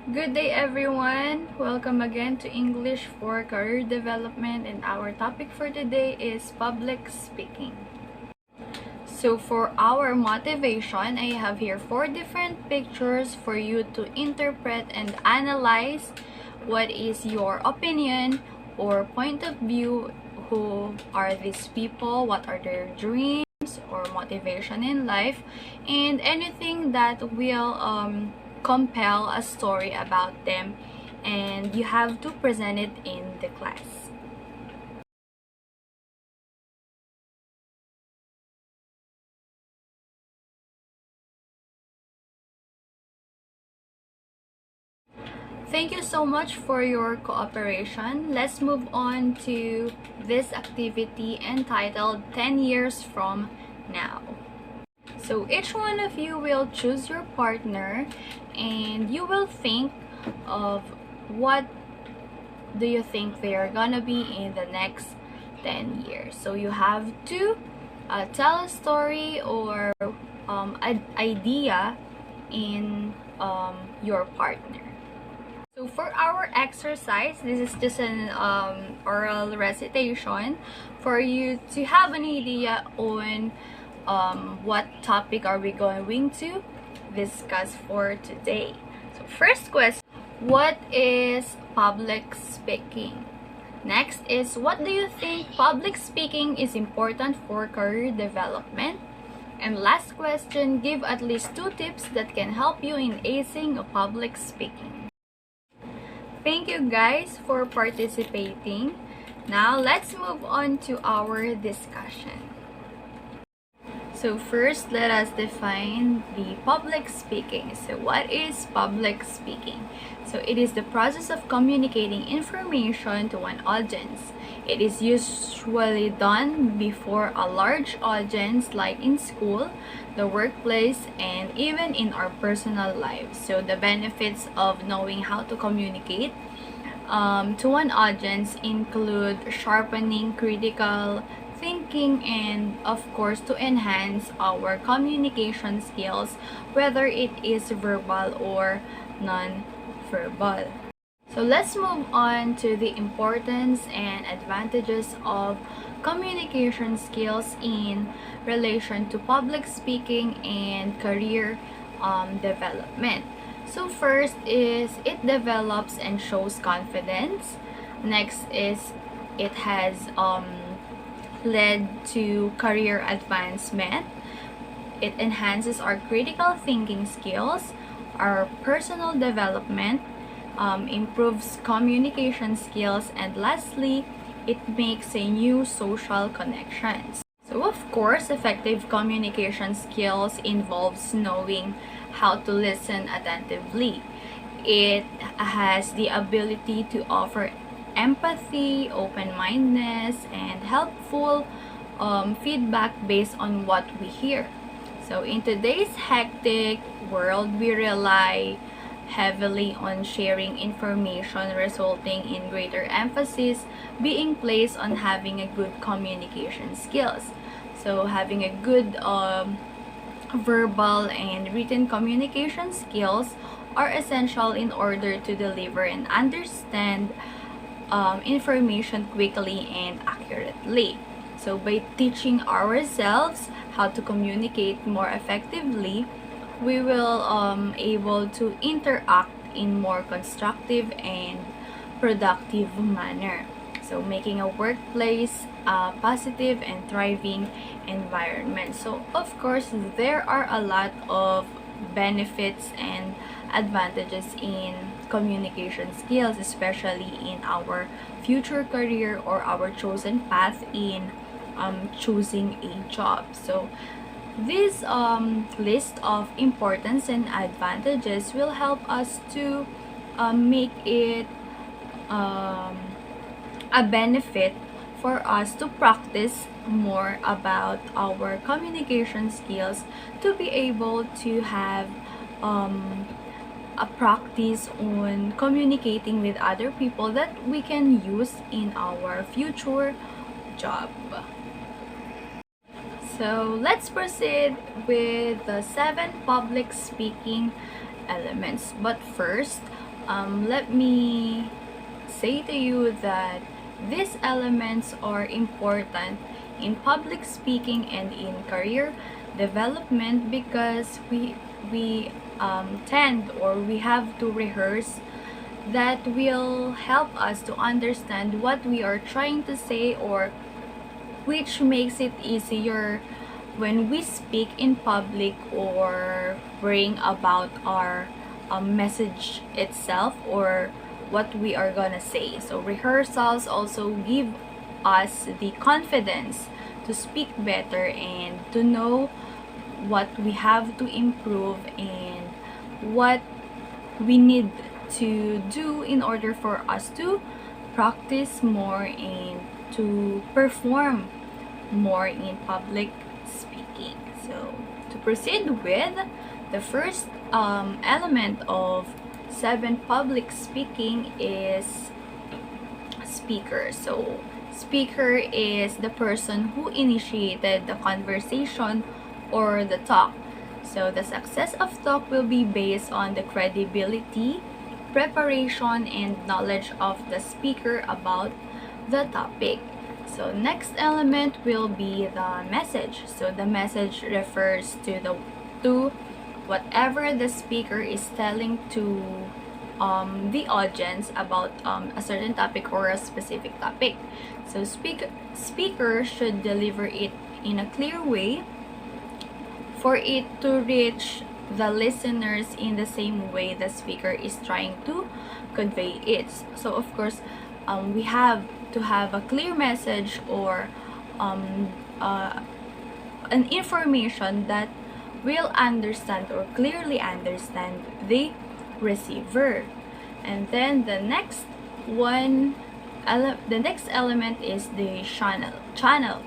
Good day everyone! Welcome again to English for Career Development, and our topic for today is public speaking. So for our motivation, I have here 4 different pictures for you to interpret and analyze what is your opinion or point of view. Who are these people? What are their dreams or motivation in life? And anything that will compel a story about them, and you have to present it in the class. Thank you so much for your cooperation. Let's move on to this activity entitled 10 years from now. So each one of you will choose your partner and you will think of what do you think they are gonna be in the next 10 years. So you have to tell a story or an idea in your partner. So for our exercise, this is just an oral recitation for you to have an idea on what topic are we going to discuss for today. So first question, what is public speaking? Next is, what do you think public speaking is important for career development? And last question, give at least 2 tips that can help you in acing public speaking. Thank you guys for participating. Now let's move on to our discussion. So first, let us define the public speaking. So what is public speaking? So it is the process of communicating information to an audience. It is usually done before a large audience, like in school, the workplace, and even in our personal lives. So the benefits of knowing how to communicate to an audience include sharpening critical thinking and, of course, to enhance our communication skills, whether it is verbal or non-verbal. So let's move on to the importance and advantages of communication skills in relation to public speaking and career development. So first is, it develops and shows confidence. Next is, it has led to career advancement. It enhances our critical thinking skills, our personal development, improves communication skills, and lastly, it makes a new social connections. So of course, effective communication skills involves knowing how to listen attentively. It has the ability to offer empathy, open-mindedness, and helpful feedback based on what we hear. So in today's hectic world, we rely heavily on sharing information, resulting in greater emphasis being placed on having a good communication skills. So having a good verbal and written communication skills are essential in order to deliver and understand information quickly and accurately. So by teaching ourselves how to communicate more effectively, we will able to interact in more constructive and productive manner. So making a workplace a positive and thriving environment. So of course, there are a lot of benefits and advantages in communication skills, especially in our future career or our chosen path in choosing a job. So this list of importance and advantages will help us to make it a benefit for us to practice more about our communication skills, to be able to have a practice on communicating with other people that we can use in our future job. So let's proceed with the 7 public speaking elements. But first, let me say to you that these elements are important in public speaking and in career development, because we tend, or we have to rehearse, that will help us to understand what we are trying to say, or which makes it easier when we speak in public or bring about our message itself, or what we are gonna say. So rehearsals also give us the confidence to speak better and to know what we have to improve and what we need to do in order for us to practice more and to perform more in public speaking. So to proceed with the first element of 7 public speaking is speaker. So speaker is the person who initiated the conversation or the talk. So the success of talk will be based on the credibility, preparation, and knowledge of the speaker about the topic. So next element will be the message. So the message refers to whatever the speaker is telling to the audience about a certain topic or a specific topic. So speaker should deliver it in a clear way for it to reach the listeners in the same way the speaker is trying to convey it. So of course, we have to have a clear message, or an information that will understand or clearly understand the receiver. And then the next element is the channel.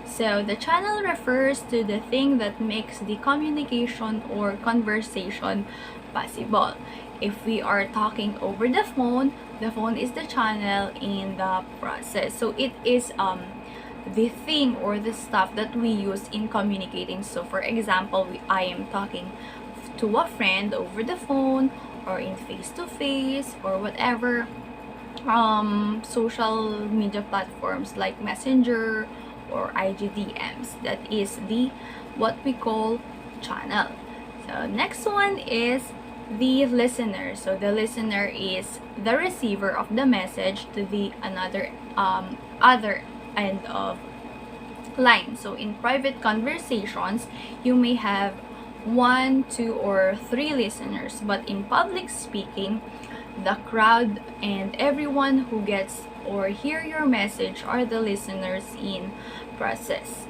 So the channel refers to the thing that makes the communication or conversation possible. If we are talking over the phone is the channel in the process. So it is the thing or the stuff that we use in communicating. So for example, I am talking to a friend over the phone, or in face-to-face, or whatever social media platforms like Messenger or IGDMs. That is what we call channel. So next one is the listener. So the listener is the receiver of the message to the other end of line. So in private conversations, you may have 1, 2, or 3 listeners, but in public speaking, the crowd and everyone who gets or hear your message are the listeners in process.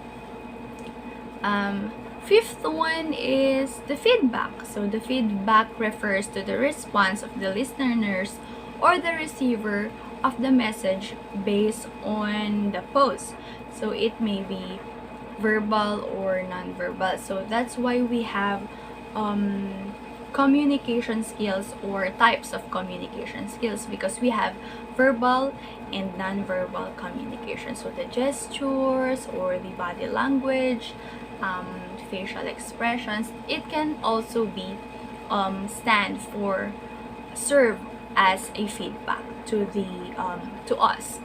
Fifth one is the feedback. So the feedback refers to the response of the listeners or the receiver of the message based on the post. So it may be verbal or non-verbal. So that's why we have communication skills or types of communication skills, because we have verbal and non-verbal communication. So the gestures or the body language, facial expressions, it can also be serve as a feedback to us.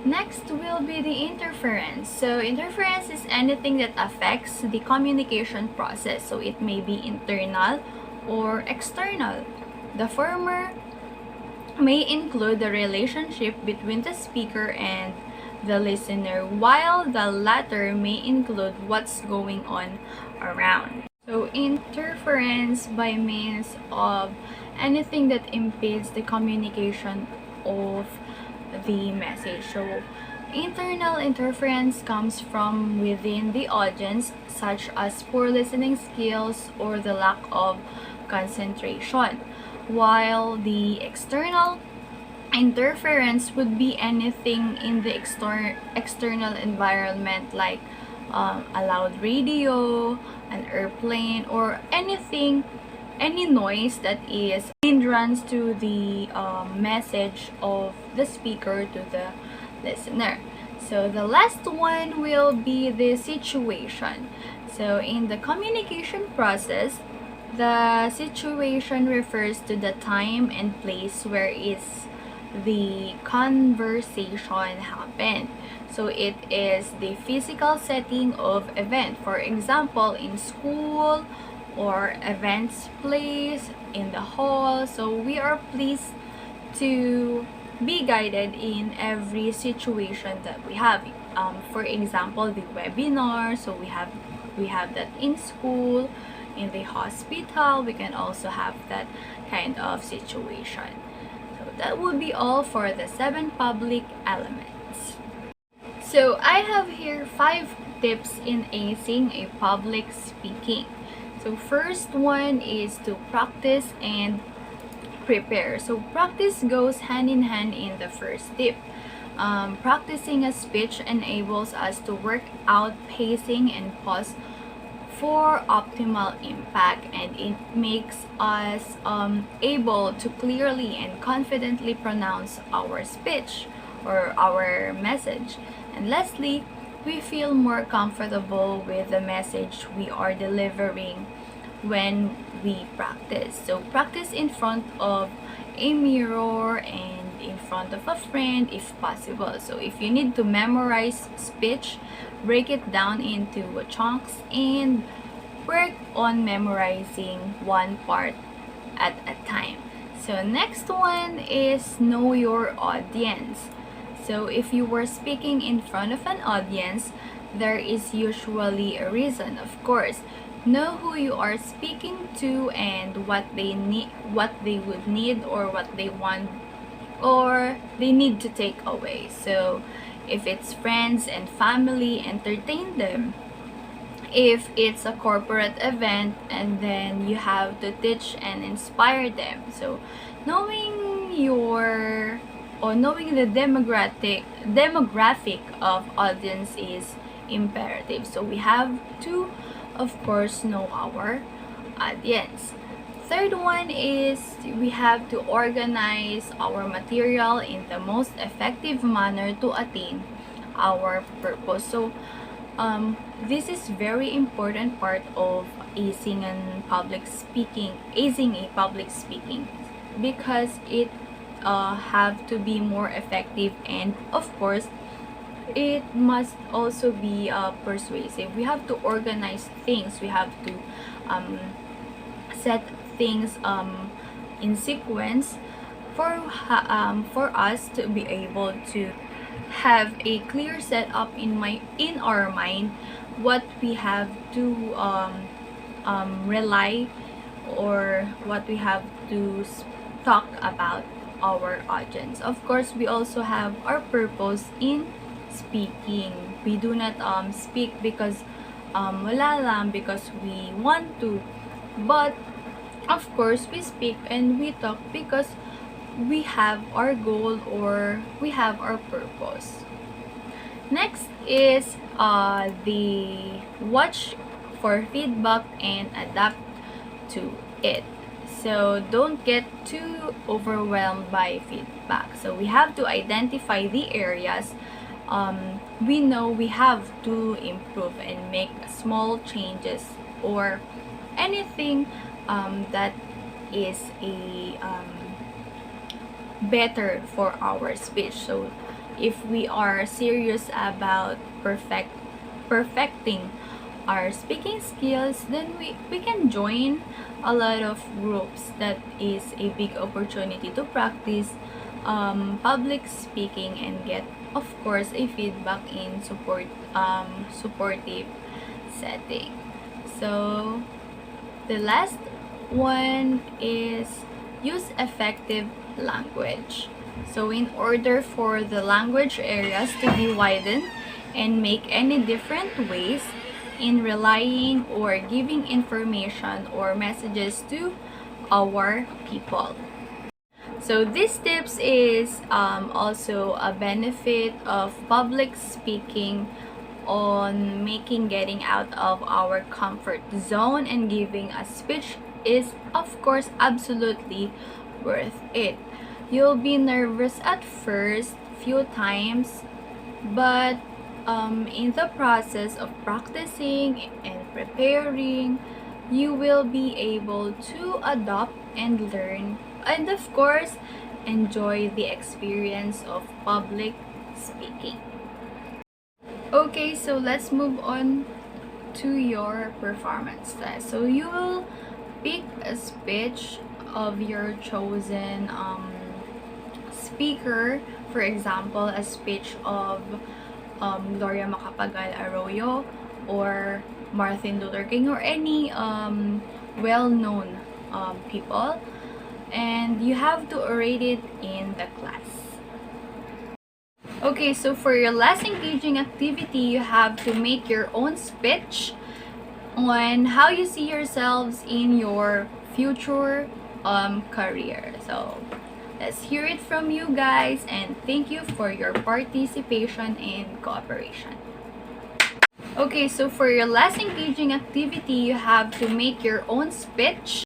Next will be the interference. So interference is anything that affects the communication process. So it may be internal or external. The former may include the relationship between the speaker and the listener, while the latter may include what's going on around. So interference by means of anything that impedes the communication of the message. So internal interference comes from within the audience, such as poor listening skills or the lack of concentration, while the external interference would be anything in the external environment, like a loud radio, an airplane, or any noise that is hindrance to the message of the speaker to the listener. So the last one will be the situation. So in the communication process, The situation refers to the time and place where is the conversation happened. So it is the physical setting of event. For example, in school or events place, in the hall. So we are pleased to be guided in every situation that we have. For example, the webinar. So we have that in school, in the hospital. We can also have that kind of situation. So that would be all for the 7 public elements. So I have here 5 tips in acing a public speaking. So first one is to practice and prepare. So practice goes hand in hand in the first tip. Practicing a speech enables us to work out pacing and pause for optimal impact, and it makes us able to clearly and confidently pronounce our speech or our message. And lastly, we feel more comfortable with the message we are delivering when we practice. So practice in front of a mirror and in front of a friend if possible. So if you need to memorize speech, break it down into chunks and work on memorizing one part at a time. So next one is know your audience. So if you were speaking in front of an audience, there is usually a reason, of course. Know who you are speaking to and what they need, what they would need, or what they want, or they need to take away. So if it's friends and family, entertain them. If it's a corporate event, and then you have to teach and inspire them. So knowing your or knowing the demographic of audience is imperative. So we have to, of course, know our audience. Third one is we have to organize our material in the most effective manner to attain our purpose. So this is very important part of acing a public speaking, because it have to be more effective, and of course it must also be persuasive. We have to organize things. We have to set things in sequence for us to be able to have a clear setup in our mind what we have to rely, or what we have to talk about our audience. Of course, we also have our purpose in speaking. We do not speak because wala lang, because we want to, but of course we speak and we talk because we have our goal or we have our purpose. Next is the watch for feedback and adapt to it. So don't get too overwhelmed by feedback. So we have to identify the areas we know we have to improve and make small changes, or anything that is a better for our speech. So if we are serious about perfecting our speaking skills, then we can join a lot of groups. That is a big opportunity to practice public speaking and get, of course, a feedback in supportive setting. So the last one is use effective language. So in order for the language areas to be widened and make any different ways in relying or giving information or messages to our people. So these tips is also a benefit of public speaking on making getting out of our comfort zone and giving a speech is, of course, absolutely worth it. You'll be nervous at first few times, but in the process of practicing and preparing, you will be able to adopt and learn, and of course, enjoy the experience of public speaking. Okay, so let's move on to your performance test. So you will pick a speech of your chosen speaker. For example, a speech of Gloria Macapagal Arroyo or Martin Luther King or any well-known people, and you have to orate it in the class. Okay, so for your last engaging activity, you have to make your own speech on how you see yourselves in your future career. So let's hear it from you guys, and thank you for your participation and cooperation. Okay, so for your last engaging activity, you have to make your own speech